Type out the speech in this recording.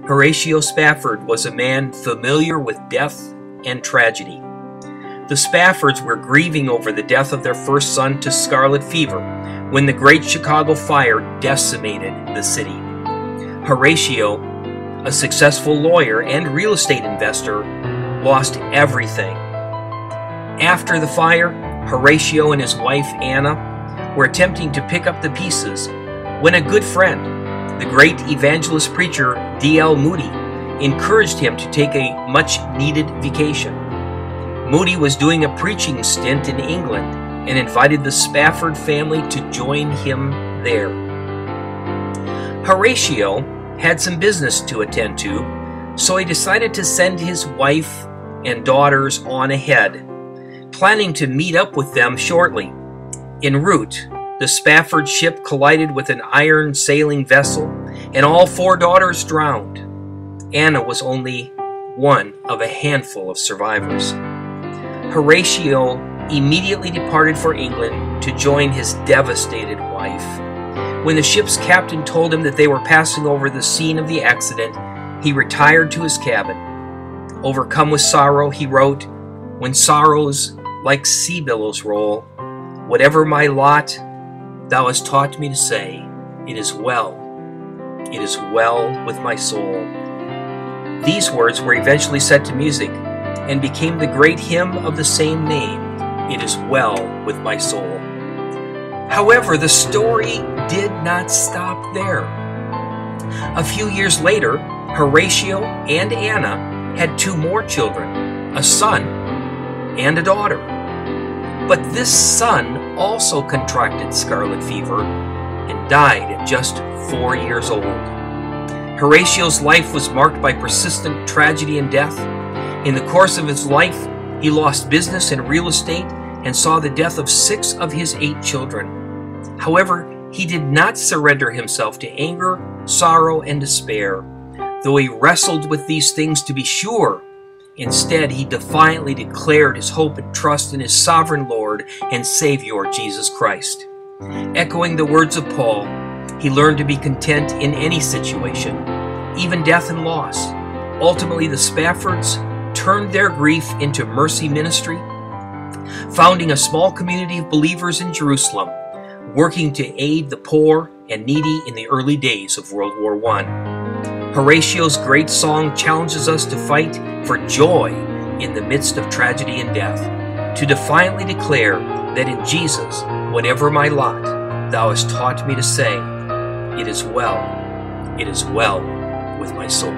Horatio Spafford was a man familiar with death and tragedy. The Spaffords were grieving over the death of their first son to scarlet fever when the Great Chicago Fire decimated the city. Horatio, a successful lawyer and real estate investor, lost everything. After the fire, Horatio and his wife Anna were attempting to pick up the pieces when a good friend, the great evangelist preacher D.L. Moody, encouraged him to take a much-needed vacation. Moody was doing a preaching stint in England and invited the Spafford family to join him there. Horatio had some business to attend to, so he decided to send his wife and daughters on ahead, planning to meet up with them shortly. En route, the Stafford Ship collided with an iron sailing vessel, and all 4 daughters drowned. Anna was only one of a handful of survivors. Horatio immediately departed for England to join his devastated wife. When the ship's captain told him that they were passing over the scene of the accident, he retired to his cabin. Overcome with sorrow, he wrote, "When sorrows like sea billows roll, whatever my lot, thou hast taught me to say, it is well with my soul." These words were eventually set to music and became the great hymn of the same name, "It is well with my soul." However, the story did not stop there. A few years later, Horatio and Anna had 2 more children, a son and a daughter. But this son also contracted scarlet fever and died at just 4 years old. Horatio's life was marked by persistent tragedy and death. In the course of his life, he lost business and real estate and saw the death of 6 of his 8 children. However, he did not surrender himself to anger, sorrow, and despair, though he wrestled with these things to be sure. Instead, he defiantly declared his hope and trust in his sovereign Lord and Savior, Jesus Christ. Echoing the words of Paul, he learned to be content in any situation, even death and loss. Ultimately, the Spaffords turned their grief into mercy ministry, founding a small community of believers in Jerusalem, working to aid the poor and needy in the early days of World War I. Horatio's great song challenges us to fight for joy in the midst of tragedy and death, to defiantly declare that in Jesus, whatever my lot, thou hast taught me to say, it is well with my soul.